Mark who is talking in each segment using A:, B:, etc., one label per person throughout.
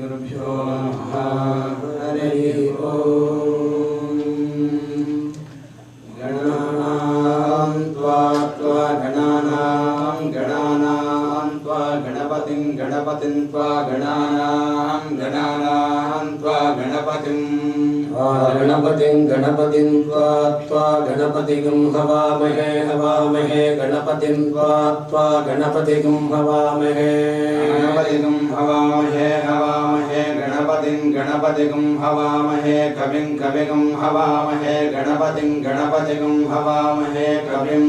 A: श्रीगुरुभ्यो नमः। हरिः ओम्। गणानां त्वा गणानां गणपतिं त्वा गणानां त्वा गणपतिं त्वा गणपतिगं हवामहे गणपतिं त्वा गणपतिगं हवामहे गणपतिगं हवामहे कविं हवामहे गणपतिं हवामहे कविं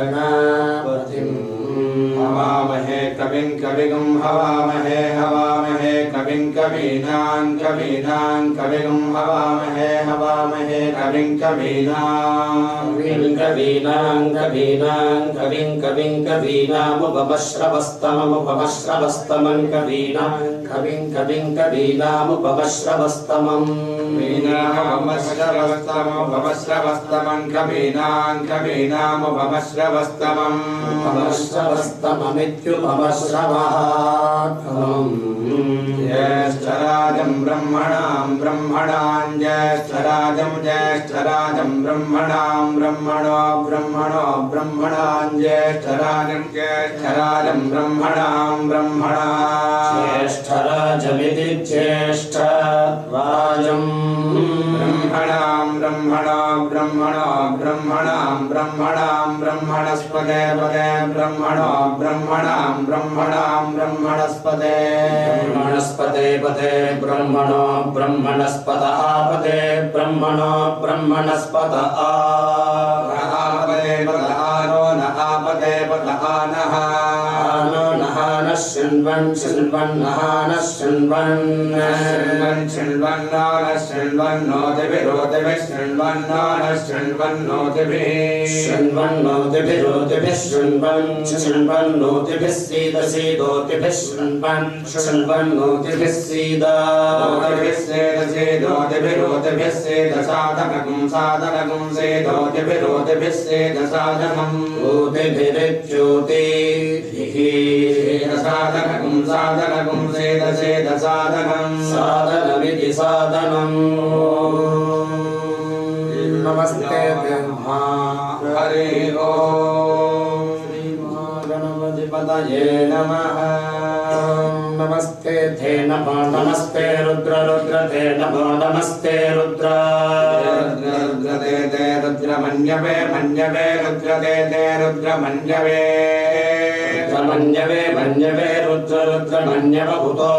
A: गणपतिं हवामहे कविं हवामहे कविं कवीनां कविगं हवामहे कविं कवीनामुपमश्रवस्तमं कवीनामुपमश्रवस्तमं ज्येष्ठराजं ब्रह्मणां ज्येष्ठराजं ब्रह्मणां ब्रह्मणां ज्येष्ठराजं ज्येष्ठराजमिति ज्येष्ठराजं ब्रह्मणां ब्रह्मणस्पते पते ब्रह्मणो ब्रह्मणस्पतः पते ब्रह्मणो ब्रह्मणस्पत आनो नहापते नः शृण्वन् शृण्वन्नोतिभिः शृण्वन्नोतिभिः सीदोतिभिः शृण्वन्नोतिभिः सीदोतिभिः साधनगुं सेदोतिभिः सेदसाधनम् ओतिभिरिच्योतिभिः साधनगुं सेदसाधनम् साधनमिति साधनम् नमस्ते ब्रह्मा हरि ओम् श्री महागणपतिपतये नमः नमस्ते थे नमो नमस्ते रुद्र ते नमो नमस्ते रुद्र ते रुद्रमन्यवे रुद्र ते रुद्रमन्यवे रुद्रमन्यव उतो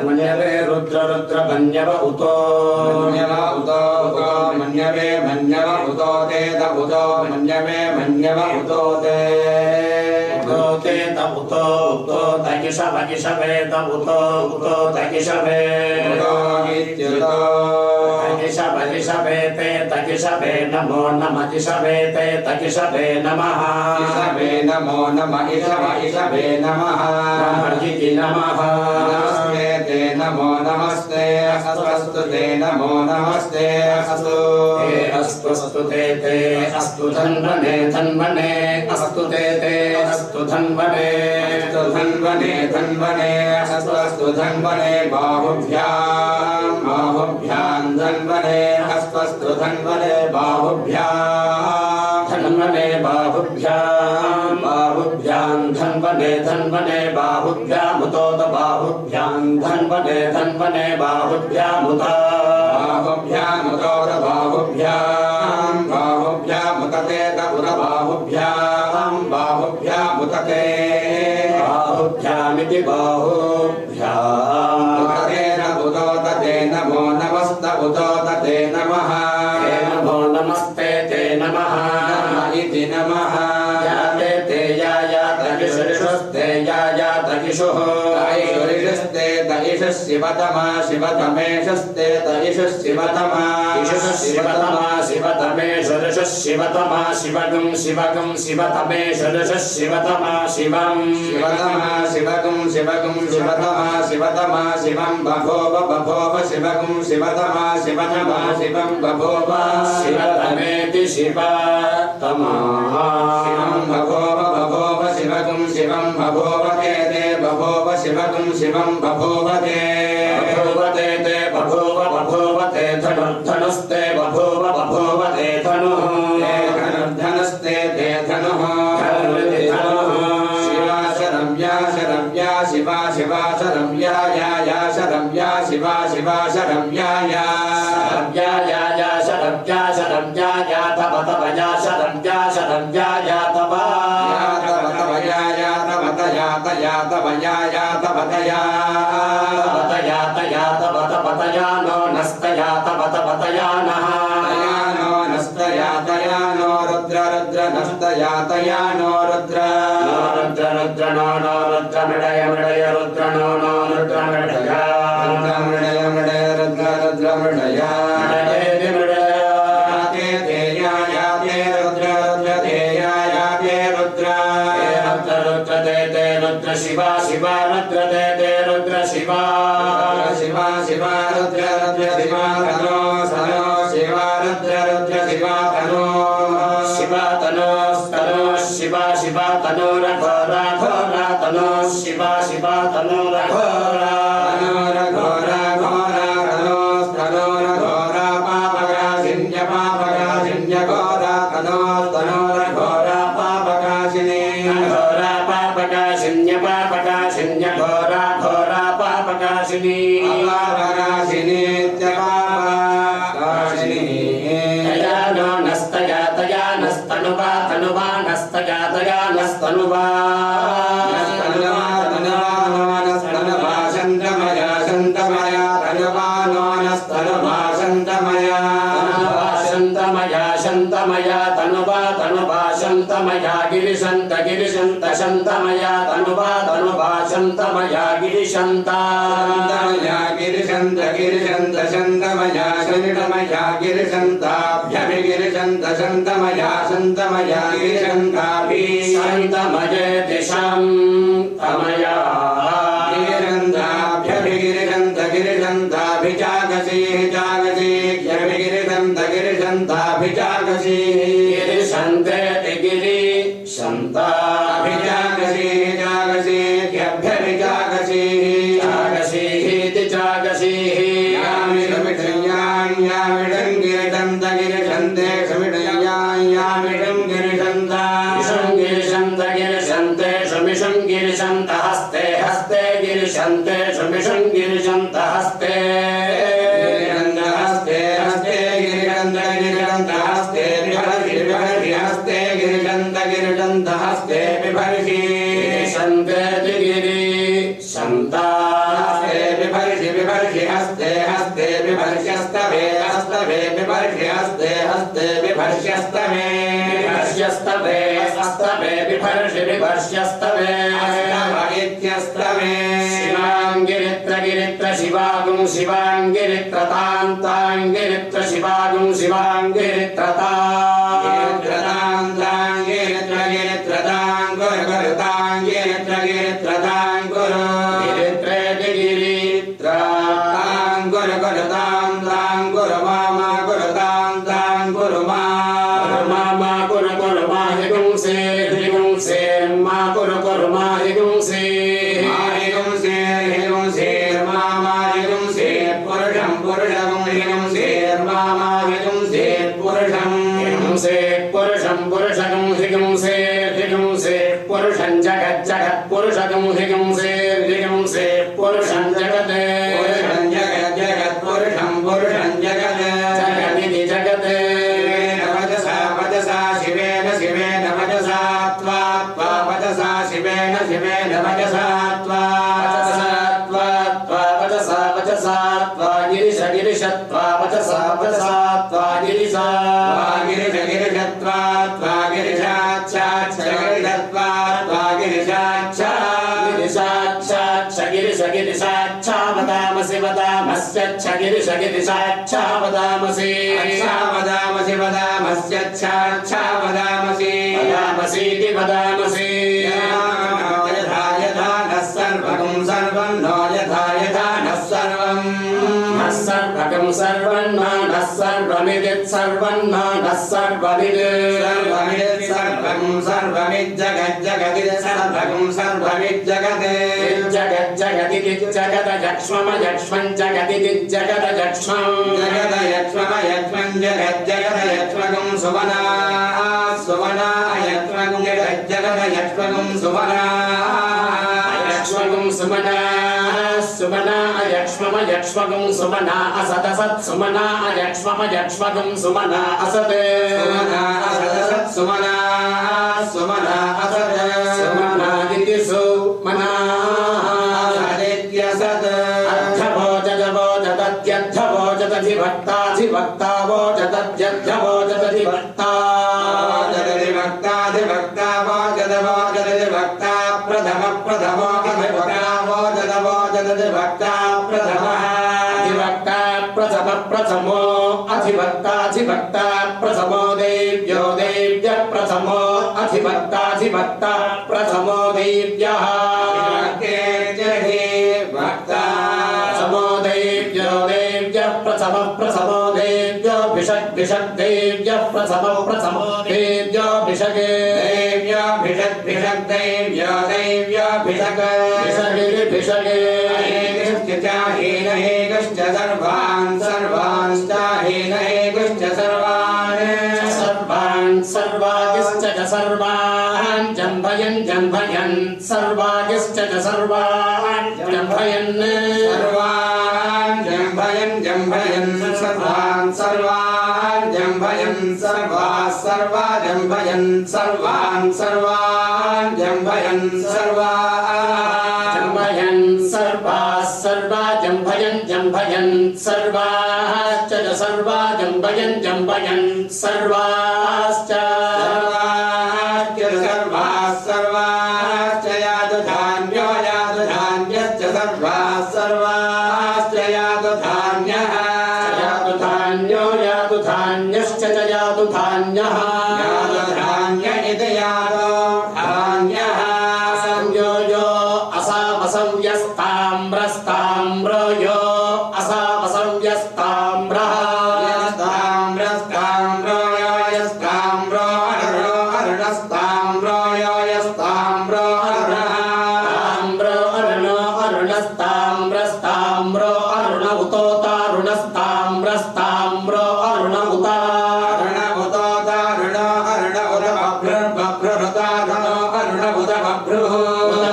A: मन्यवे रुद्रमन्यव उतो मन्यवे उतो ते उतो मन्यवे उतो ते उतो तकिशवे उतो तकिशवे ते तकिशवे नमो नमः ते तकिशवे नमः नमो नमः ईशवे नमः नमः नमस्ते ते नमो नमस्ते अस्तु ते नमो नमस्ते अस्तु ते अस्तु धन्वने अस्तु ते अस्तु धन्वने अस्तु धन्वने बाहुभ्यां धन्वने अस्तु धन्वने बाहुभ्यां धन्वने बाहुभ्यां धन्वने बाहुभ्यामुतोत बाहुभ्यां धन्वने बाहुभ्यामुत बाहुभ्यामुतोत बाहुभ्यामुतते तपुर बाहुभ्यामुतते बाहुभ्यामिति बाहुभ्यामुतते उतोतते नमो नमस्त उतोतते नमः नमो नमस्ते ते नमः इति नमः याते ते यातकिशुस्ते यातकिशुः तैषुस्ते तैषशिवतमा शिवतमेशस्ते तैषशिवतमा शिवतमेशुशिवतमा शिवगं शिवतमेशुशिवतमा शिवं शिवतमा शिवं बभोव शिवगं शिवतमा शिवं बभोव शिवतमेति शिवतमा शिवं बभोव शिवगं शिवं बभोव ते बभोव शिवगुं शिवं बभूवते बभूवते ते बभूव बभूवते धनुर्धनुस्ते बभूव बभूवते धनुः ते धनुर्धनुस्ते ते धनुः शिवा शरम्या शरम्या शिवा शिवा शरम्या या शरम्या शिवा शिवा शरम्या या शरम्या शरम्या या तव तव या शरम्या शरम्या या तव या तव तया तया तव या तव तया तव तया नो नस्तया तव तया नः तया नो नस्तया तया नो रुद्र रुद्र नस्तया तया नो रुद्र रुद्र रुद्र नो रुद्र मृडय मृडय रुद्र नो रुद्र मृडय रुद्र मृडय मृडय रुद्र रुद्र मृडय शिवा शिवा रुद्र ते रुद्र शिवा शिवा शिवा रुद्र रुद्र शिवा तनो सनो शिवा रुद्र रुद्र शिवा तनो शिवा तनो तनो शिवा शिवा तनो रघोरा घोरा तनो शिवा शिवा तनो रघोरा तनो रघोरा घोरा तनो तनो रघोरा पापगा शिन्य घोरा तनो तनो रघोरा पापगा घोरा पापगा शिन्य घोरा घोरा पापकाशिनी पापकाशिनी पापकाशिनी तया नो नस्तया तया नस्तनुवा तनुवा नस्तया तया नस्तनुवा नस्तनुवा नो नस्तनुवा शन्तमया शन्तमया तनुवा नो नस्तनुवा शन्तमया शन्तमया शन्तमया तनुवा तनुवा शन्तमया गिरिशन्त गिरिशन्त शन्तमया तनुवा तनुवा शन्तमया गिरिशन्त शन्तमया गिरिशन्त गिरिशन्त शन्तमया शन्तमया गिरिशन्ताभ्यभिगिरिशन्त शन्तमया शन्तमया गिरिशन्ताभि शन्तमयेति शन्तमया गिरिशन्ताभ्यभिगिरिशन्त गिरिशन्ताभिजागसी जागसी ह्यभिगिरिशन्त गिरिशन्ताभिजागसी गिरिशन्तेति गिरिशन्ताभिजागसी जागसी ह्यभ्यभिजागसी जागसीति जागसी यामिडं गिरिशन्त गिरिशन्ते यामिडं गिरिशन्त गिरिशन्त गिरिशन्ते सुमिषं गिरिशन्त हस्ते हस्ते गिरिशन्ते सुमिषं गिरिशन्त हस्ते हस्ते हस्ते गिरिशन्त गिरिशन्त हस्ते बिभर्षि हस्ते गिरिशन्त गिरिशन्त हस्ते बिभर्षि शन्तेति गिरिशन्ता हस्ते बिभर्षि बिभर्षि हस्ते हस्ते बिभर्ष्यस्तवे हस्तवे बिभर्षि हस्ते हस्ते बिभर्ष्यस्तवे बिभर्ष्यस्तवे हस्तवे बिभर्षि बिभर्ष्यस्तवे इत्यस्तवे शिवाङ्गिरित्र गिरित्र शिवागुं शिवाङ्गिरित्र तान्ताङ्गिरित्र शिवागुं शिवाङ्गिरित्र ताङ्गिरित्र गिरित्र ताङ्गुर गुरु ताङ्गिरित्र गिरित्र ताङ्गुर गिरित्रेति गिरित्र ताङ्गुर गुरु ताङ्गुर मामा गुरु ताङ्गुर मामा गुरु गुरु मा हिगुंसे हिगुंसे मा गुरु गुरु मा हिगुंसे हिगुंसे मामा हिगुंसे पुरुषं पुरुषं हिगुंसे मामा हिगुंसे पुरुषं हिगुंसे पुरुषं पुरुषं हिगुंसे हिगुंसे पुरुषं जगत् जगत् पुरुषं हिगुंसे हिगुंसे पुरुषं जगत् पुरुषं जगत् जगत् पुरुषं पुरुषं जगत् जगदिति जगत् वचसा शिवेन शिवेन वचसा त्वा वचसा शिवेन शिवेन वचसा त्वा वचसा वचसा त्वा गिरिश गिरिशत्वा वचसा वचसा त्वा गिरिशा गिरिश गिरिशत्वा त्वा गिरिशाच्छाच्छा त्वा गिरिशाच्छा गिरिशाच्छा गिरिश गिरिशाच्छा वदामसि वदामस्यच्छा गिरिश गिरिशाच्छा वदामसि वदामसि वदामस्यच्छा वदामसि वदामसीति वदामसि यथा यथा नः सर्वगं सर्वं नो यथा यथा नः सर्वं नः सर्वगं सर्वं नः सर्वमिदित् सर्वं नः सर्वमिदित् सर्वं सर्वमिज्जगज्जगति सर्वगं सर्वमिज्जगते जगज्जगदिज्जगदयक्ष्ममयक्ष्मं जगदिज्जगदयक्ष्मं जगदयक्ष्ममयक्ष्मं जगज्जगदयक्ष्मगं सुवना सुवनायक्ष्मगं जगज्जगदयक्ष्मगं सुवना यक्ष्मगं सुमना सुमना यक्ष्ममयक्ष्मगं सुमना असदसत् सुमना यक्ष्ममयक्ष्मगं सुमना असत् सुमना असदसत् सुमना सुमना असत् सुमना इति सुमना असदित्यसत् अर्थवोचदवोचदत्यर्थवोचदधिभक्ताधिभक्तावोचदत्यर्थवोचदधिभक्ता वोचदधिभक्ताधिभक्तावोचदवोचदधिभक्ता प्रथम प्रथमो अधिभक्तावोचदवोचदधिभक्ता प्रथमः अधिभक्ता प्रथम प्रथमो अधिभक्ताधिभक्ता प्रथमो देव्यो देव्य प्रथमो अधिभक्ताधिभक्ता प्रथमो देव्यः भक्ता प्रथमो देव्यो देव्य प्रथम प्रथमो देव्यो भिषक् भिषक् देव्य प्रथम प्रथमो देव्यो भिषगे देव्यो भिषक् भिषक् देव्यो देव्यो भिषग भिषगे भिषगे हेनहेकश्च सर्वान् सर्वांश्च हेनहेकश्च सर्वान् सर्वान् सर्वागिश्च च सर्वान् जम्भयन् जम्भयन् सर्वागिश्च च सर्वान् जम्भयन् सर्वान् जम्भयन् जम्भयन् सर्वान् सर्वान् जम्भयन् सर्वाः सर्वा जम्भयन् सर्वान् सर्वान् जम्भयन् सर्वाः जम्भयन् सर्वाः सर्वा जम्भयन् जम्भयन् सर्वाश्च च सर्वा जम्भयन् जम्भयन् सर्वाश्च सर्वाः सर्वाश्च यादधान्यो यादधान्यश्च सर्वाः सर्वाश्च यादधान्यः यादधान्यो यादधान्यश्च च यादधान्यः यादधान्य इति यादधान्यः संयो यो असावसव्यस्ताम्रस्ताम्रो यो असावसव्यस्ताम्रः यस्ताम्रस्ताम्रो यो यस्ताम्रो अरुणो अरुणस्ताम्रो यो यस्ताम्रो अरुणः ताम्रो अरुणो अरुणस्ताम्रस्ताम्रो अरुण उतोतारुणस्ताम्रस्ताम्रो अरुण उता अरुण उतोतारुणो अरुण उत बभ्रुर्बभ्रुरुतारुणो अरुण उत बभ्रुः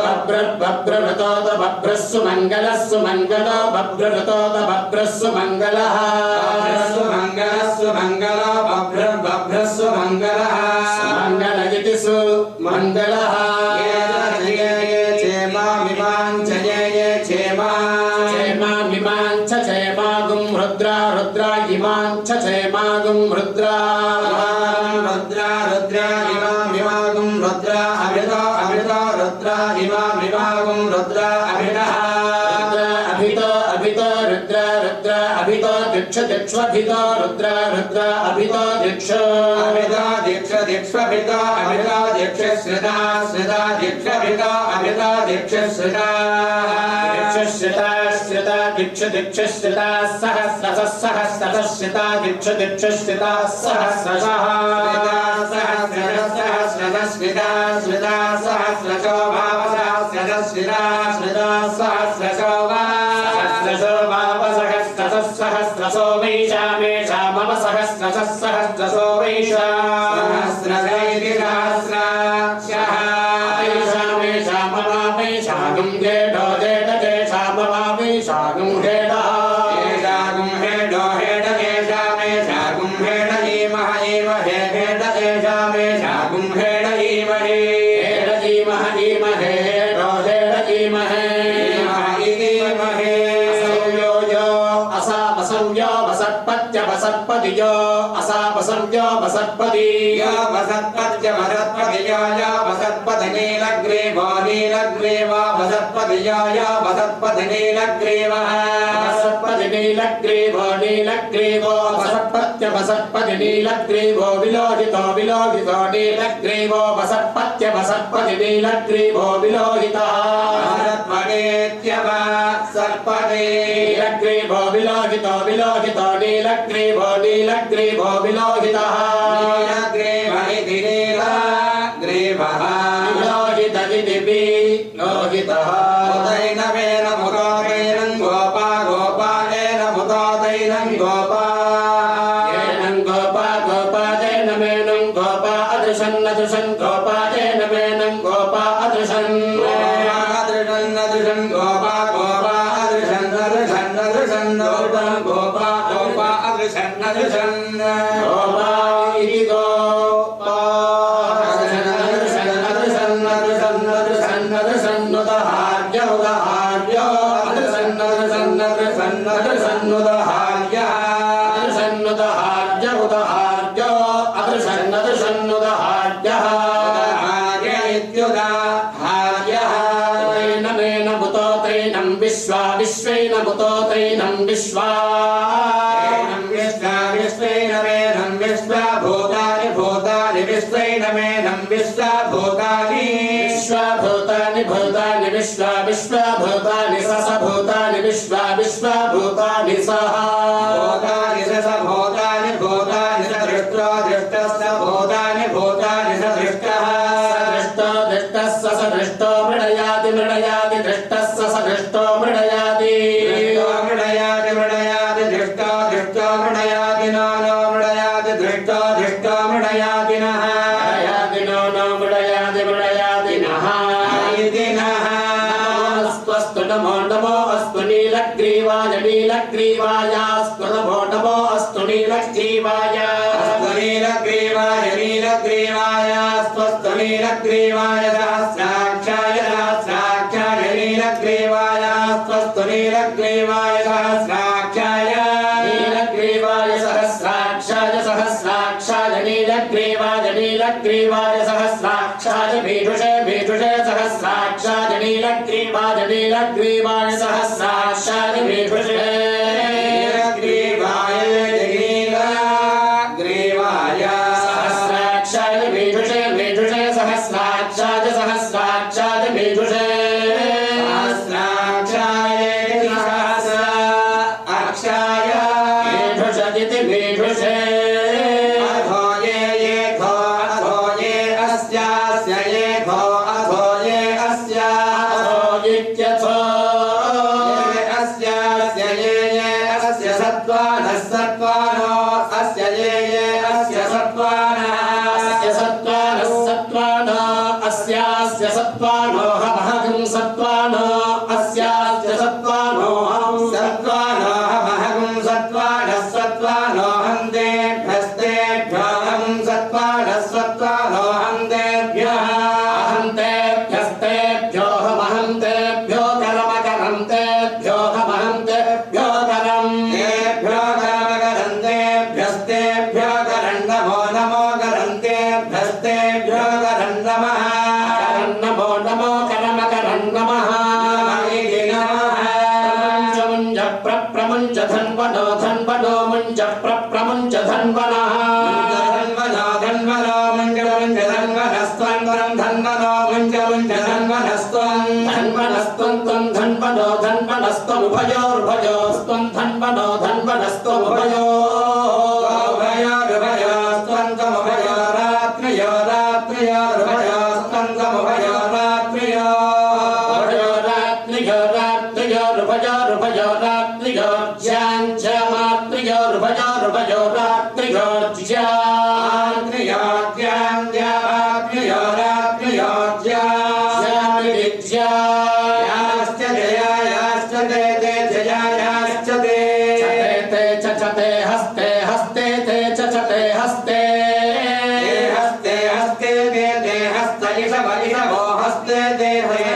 A: बभ्रुर्बभ्रुरुतोत बभ्रुः सुमङ्गलः सुमङ्गलो बभ्रुरुतोत बभ्रुः सुमङ्गलः सुमङ्गलः सुमङ्गलो बभ्रुर्बभ्रुः सुमङ्गलः सुमङ्गल इति सुमङ्गलः ये क्षेमामिमाञ्च ये क्षेमा क्षेमामिमाञ्च क्षेमागुं रुद्रा रुद्रा इमाञ्च क्षेमागुं रुद्रा रुद्रा रुद्रा इमामिमागुं रुद्रा अमृतो अमृतो रुद्रा इमामिमागुं रुद्रा अमृतः अभितो अभितो रुद्रा रुद्रा अभितो दीक्ष दीक्ष्वभितो रुद्रा रुद्रा अभितो दीक्ष अभितो दीक्ष दीक्ष्वभितो अभितो दीक्ष श्रिता श्रिता दीक्षभितो अभितो दीक्ष श्रिता दीक्ष श्रिता श्रिता दीक्ष दीक्ष श्रिता सहस्रशः सहस्रशः श्रिता दीक्ष दीक्ष श्रिता सहस्रशः सहस्रशः श्रिता श्रिता सहस्रशो भावसहस्रशः श्रिता श्रिता सहस्रशो सहस्रशो भावसहस्रशः सहस्रशो वैशा मेषा मम सहस्रशः सहस्रशो वैशा सहस्रश इति सहस्रशः वैशा मेषा मम वैशागुं जेडो जेड जेषा मम वैशागुं जेडः एषागुं हेडो हेड एषा मेषागुं हेड ईमः इव हे हेड एषा मेषागुं हेड ईमहे हेड ईमः ईमहे हेडो हेड ईमहे ईमः इतीमहे असंयो यो असावसंयो वसत्पत्य वसत्पतियो असावसंयो वसत्पति यो वसत्पत्य वसत्पतियो यो वसत्पति नीलग्रीवो नीलग्रीवो वसत्पतियो यो वसत्पति नीलग्रीवः वसत्पति नीलग्रीवो नीलग्रीवो वसत्पत्य वसत्पति नीलग्रीवो विलोहितो विलोहितो नीलग्रीवो वसत्पत्य वसत्पति नीलग्रीवो विलोहितः वसत्पतेत्यव सर्पते नीलग्रीवो विलोहितो विलोहितो नीलग्रीवो नीलग्रीवो विलोहितः नीलग्रीव इति नीलग्रीवः अदृशन् गोपा गोपा अदृशन् अदृशन् अदृशन् गोपा गोपा अदृशन् अदृशन् गोपा इति गोपा अदृशन् अदृशन् अदृशन् अदृशन् अदृशन् अदृशन् उदहार्य उदहार्य अदृशन् अदृशन् अदृशन् अदृशन् उदहार्य अदृशन् उदहार्य उदहार्य अदृशन् अदृशन् उदहार्य उदहार्य इत्युदाहार्यः तैनमेन भूतो तैनं विश्वा विश्वेन भूतो तैनं विश्वा विश्वैनमेनं विश्वा भूतानि भूतानि विश्वैनमेनं विश्वा भूतानि विश्वभूतानि भूतानि विश्वा विश्वभूतानि सस भूतानि विश्वा विश्वभूतानि सह भूतानि सस भूतानि भूतानि स दृष्ट्वा दृष्टस्य भूतानि भूतानि स दृष्टः दृष्टो दृष्टस्य स दृष्टो मृडयाति मृडयाति दृष्टस्य स दृष्टो मृडयाति मृडयाति मृडयाति दृष्टो दृष्टो मृडयाति नो नो मृडयाति दृष्टो दृष्टो मृडयाति नः मृडयाति नो नो मृडयाति मृडयाति नः इति नः स्वस्तु नमो नमो अस्तु नीलग्रीवाय नीलग्रीवाय अस्तु नमो नमो अस्तु नीलग्रीवाय अस्तु नीलग्रीवाय नीलग्रीवाय स्वस्तु नीलग्रीवाय सहस्राक्षाय सहस्राक्षाय नीलग्रीवाय स्वस्तु नीलग्रीवाय सहस्राक्षाय नीलग्रीवाय सहस्राक्षाय सहस्राक्षाय नीलग्रीवाय नीलग्रीवाय सहस्राक्षाय भीषुषे भीषुषे सहस्राक्षाय नीलग्रीवाय नीलग्रीवाय सहस्राक्षाय भीषुषे नीलग्रीवाय नीलग्रीवाय सहस्राक्षाय भीषुषे भीषुषे सहस्राक्षाय सहस्राक्षाय भीषुषे सहस्राक्षाय सहस्राक्षाय भीषुषदिति भीषुषे अधो ये अस्यास्य ये अधो ये अस्या अधो इत्यथो ये अस्यास्य ये अस्य सत्त्वानः सत्त्वानो अस्य ये अस्य सत्त्वानः अस्य सत्त्वानः सत्त्वानो अस्यास्य सत्त्वानो महगं सत्त्वानो अस्यास्य सत्त्वानो सत्त्वानो महगं सत्त्वानः सत्त्वानो हन्तेभ्यस्तेभ्यो अहं सत्त्वानः सत्त्वानो हन्तेभ्यः हन्तेभ्यस्तेभ्यो महन्तेभ्यो करमकरन्तेभ्यो महन्तेभ्यो करं तेभ्यो करमकरन्तेभ्यस्तेभ्यो करं नमो नमो करन्तेभ्यस्तेभ्यो करं नमः करं नमो नमो करमकरं नमः इति नमः प्रमुञ्च प्रमुञ्च धन्वनो धन्वनो मुञ्च प्रमुञ्च धन्वनः धन्वनो धन्वनो मुञ्च मुञ्च धन्वनस्त्वं धन्वनो मुञ्च मुञ्च धन्वनस्त्वं धन्वनस्त्वं त्वं धन्वनो धन्वनस्त्वमुभयोरुभयोस्त्वं धन्वनो धन्वनस्त्वमुभयोरुभयोस्त्वं त्वमुभयो रात्र्यो रात्र्योरुभयोस्त्वं त्वमुभयो रात्र्यो रात्र्यो रात्र्योरुभयोरुभयो रात्र्यो ज्याञ्च मात्र्योरुभयोरुभयो रात्र्यो ज्यात्र्यो ज्याञ्ज्यात्र्यो रात्र्यो ज्यामिज्या याश्च जयायाश्च ते ते जयायाश्च ते ते चचते हस्ते हस्ते ते चचते हस्ते हस्ते हस्ते ते हस्त इषव इषवो हस्ते ते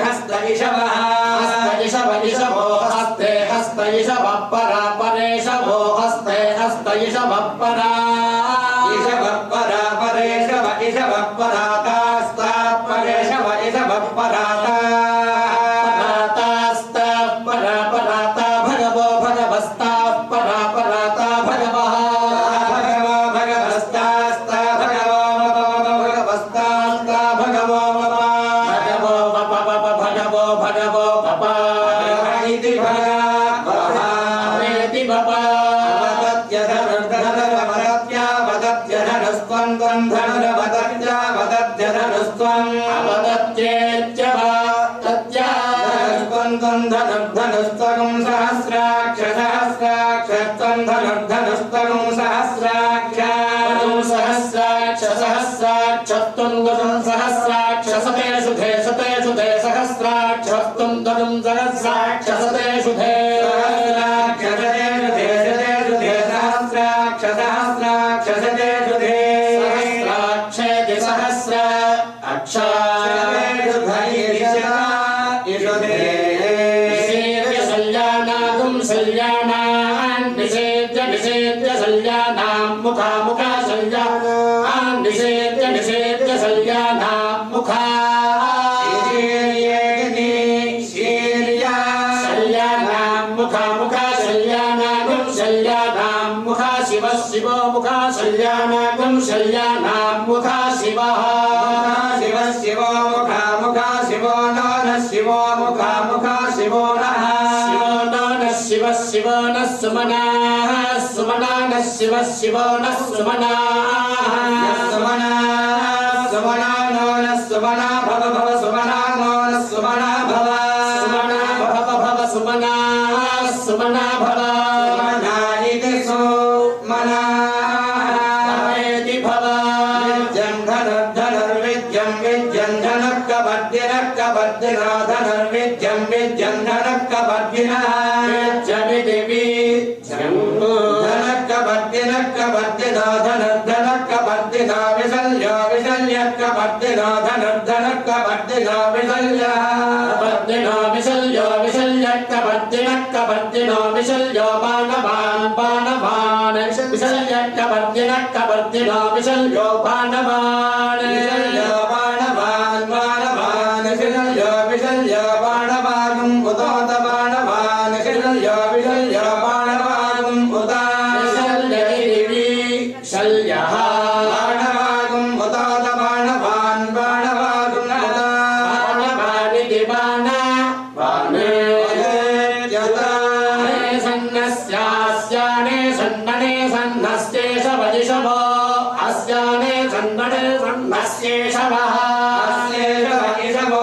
A: हस्त इषवः हस्त इषव इषवो हस्ते हस्त इषव परा परेशवो हस्ते हस्त इषव परा इषव परा परेशव इषव परातास्ता परेशव इषव पराता परातास्ता परा पराता भगवो भगवस्ता परा पराता भगवः भगवो भगवस्तास्ता भगवो भगवस्तास्ता भगवो भगवो भगवो भगवो भगवो इति भगवति भगवः वदत्यधनुस्त्वं धनुरवदत्यवदत्यधनुस्त्वं अवदत्येत्य वदत्यधनुस्त्वं धनुर्धनुस्त्वं सहस्राक्ष सहस्राक्षत्वं धनुर्धनुस्त्वं सहस्राक्ष सहस्राक्ष सहस्राक्षत्वं सहस्राक्ष सतेषु ते सहस्राक्षत्वं धनुं सहस्राक्ष सहस्राक्षसते शुधे सहस्राक्षसते शुधे शते शुधे सहस्राक्षसहस्राक्षसते शुधे सहस्राक्षेति सहस्र अक्षाते शुधे निषेध्य सल्यानागुं सल्यानान् निषेध्य निषेध्य सल्यानां मुखा मुखा सल्यानान् निषेध्य निषेध्य सल्यानां मुखा शिवो मुखा सल्यानागुं सल्यानां मुखा शिवः शिव शिवो मुखा मुखा शिवो नः शिवो मुखा मुखा शिवो नः शिवो नः शिव शिव नः सुमनाः सुमना नः शिव शिव नः सुमनाः सुमना सुमना नो नः सुमना भव भव सुमना नो नः सुमना भव सुमना भव भव सुमना सुमना भव सुमना इति सुमना भवेति भव विद्यं धनुर्धनुर्विद्यं विद्यं धनुः कबद्दिनः कबद्दिनो धनुर्विद्यं विद्यं धनुः कबद्दिनः विद्यमिति विद्यं धनुः कबद्दिनः कबद्दिनो धनुर्धनुः कबद्दिनो विशल्यो विशल्यः कबद्दिनो धनुर्धनुः कबद्दिनो विशल्यः कबद्दिनो विशल्यो विशल्यः कबद्दिनः कबद्दिनो विशल्यो बाणवान् बाणवान् विशल्यः कबद्दिनः कबद्दिनो विशल्यो बाणवान् विशल्यो बाणवान् बाणवान् विशल्यो विशल्यो बाणवान् उदोत बाणवान् विशल्यो विशल्यो बाणवान् उद विशल्यः बाणवान् उदोत बाणवान् बाणवान् उद बाणवानिति बाणवान् सन्नस्यास्याने सन्नने सन्नस्येष वदिषभो अस्याने सन्नने सन्नस्येषवः अस्येष वदिषभो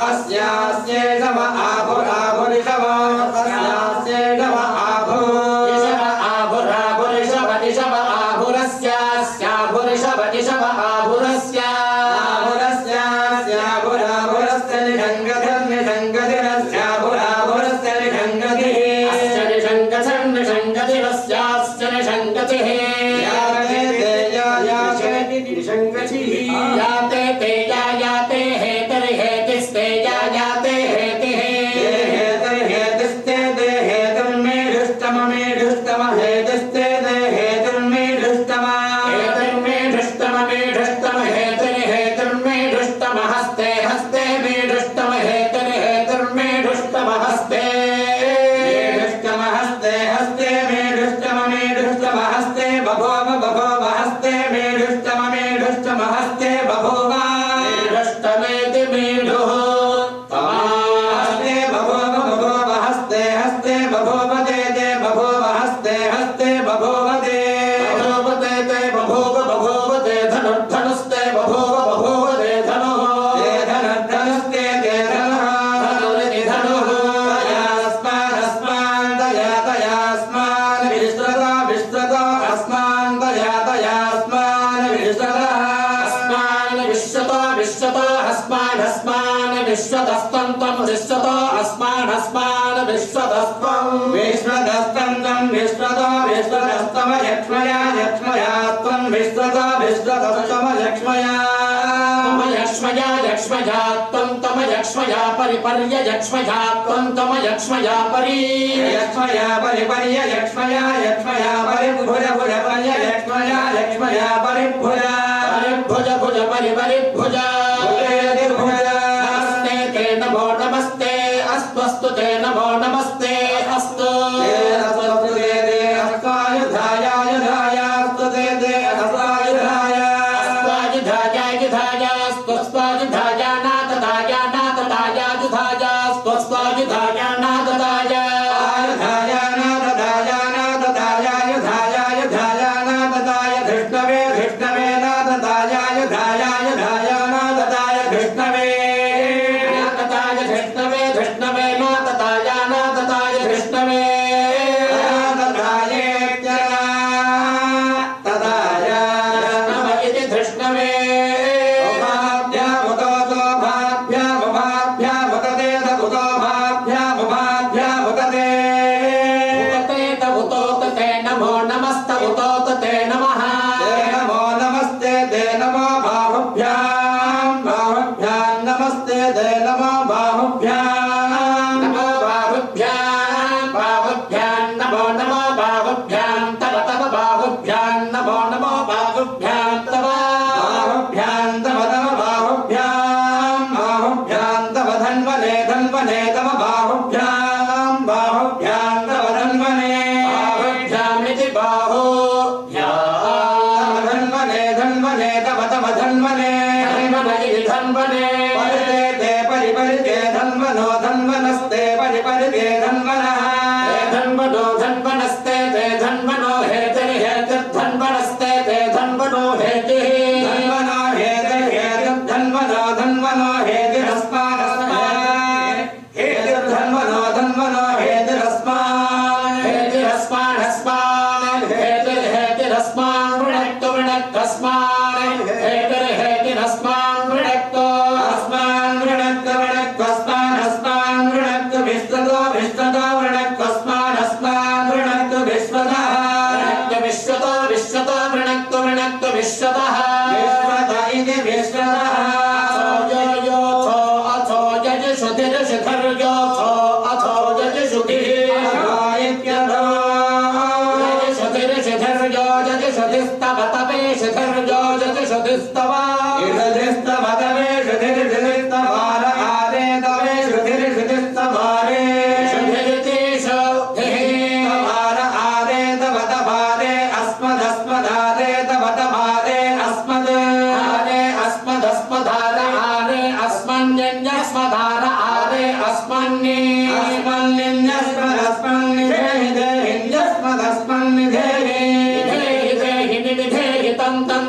A: अस्यास्येषव आभुराभुरिषभो अस्यास्येषव आभुरिषव आभुराभुरिषवदिषव आभुरस्यास्याभुरिषवदिषव आभुरस्य आभुरस्यास्याभुराभुरस्य निषङ्गतिर्निषङ्गतिरस्याभुराभुरस्य निषङ्गतिः निषङ्गतिरस्यास्य निषङ्गतिः याते ते याते हेतर्हेतिस्ते याते हेतिः हेतर्हेतिस्ते दे हेतुर्मेढुष्टम मेढुष्टम हेतिस्ते दे हेतुर्मेढुष्टम हेतुर्मेढुष्टम मेढुष्टम हेतुर्मेढुष्टम हस्ते हस्ते मेढुष्टम हेतुर्मेढुष्टम हस्ते मेढुष्टम हस्ते हस्ते मेढुष्टम मेढुष्टम हस्ते बभूव बभूव हस्ते मेढुष्टम मेढुष्टम हस्ते बभूव मेढुष्टमेति मेढुः हस्ते बभूव बभूव हस्ते हस्ते बभूव ते ते बभूव हस्ते हस्ते बभूव ते बभूव ते ते बभूव बभूव ते धनुर्धनुस्ते बभूव बभूव ते धनुः ते धनुर्धनुस्ते ते धनुः धनुरिति धनुः तयास्मान् तयास्मान् विश्वतो विश्वतो अस्मान् तयास्मान् विश्वतः अस्मान् विश्वतो विश्वतो अस्मान् विश्वतस्त्वं त्वं विश्वतो अस्मान् विश्वतस्त्वं विश्वतस्त्वं त्वं विश्वतो विश्वतस्तम यक्ष्मया यक्ष्मया त्वं विश्वतो विश्वतस्तम यक्ष्मया यक्ष्मया यक्ष्मया त्वं तम यक्ष्मया परिपर्य यक्ष्मया त्वं तम यक्ष्मया परि यक्ष्मया परिपर्य यक्ष्मया यक्ष्मया परिभुज भुज पर्य यक्ष्मया यक्ष्मया परिभुज परिभुज भुज परिभुज नमस्ते ते नमो नमस्ते अस्तु ते नमो नमस्ते अस्तु
B: Bye.
A: धन्वनो धन्वनस्ते ते धन्वनो हेतिर्हेतिर्धन्वनस्ते ते धन्वनो हेतिः धन्वनो हेतिर्हेतिर्धन्वनो धन्वनो हेतिरस्मानस्मान् हेतिर्धन्वनो धन्वनो हेतिरस्मान् हेतिरस्मानस्मान् हेतिर्हेतिरस्मान् वृणक्तु वृणक्तस्मान् हेतिर्हेतिरस्मान् वृणक्तु अस्मान् वृणक्तु वृणक्तस्मान् अस्मान् वृणक्तु विश्वतो विश्वतो वृणक्तस्मान् अस्मान् वृणक्तु विश्वतः वृणक्तु विश्वतो विश्वतो वृणक्तु वृणक्तु विश्वतः विश्वत इति विश्वतः अथो यो अथो यजुषुतिर्षुधर्योऽथो अथो यजुषुतिः इत्यथो यजुषुतिर्षुधर्यो यजुषुतिस्तव तवेषुधर्यो यजुषुतिस्तव यजुषुतिस्तव तवेषुधिर्षुतिस्तवार आरे तवेषुधिर्षुतिस्तवारे शुधिरितिषु तवार आरे तव तवारे अस्मदस्मदारे तव तवारे अस्मद् आरे अस्मदस्मदार आरे अस्मन्यन्यस्मदार आरे अस्मन्ये अस्मन्यन्यस्मदस्मन्निधेहि देहिन्यस्मदस्मन्निधेहि देहि तं तं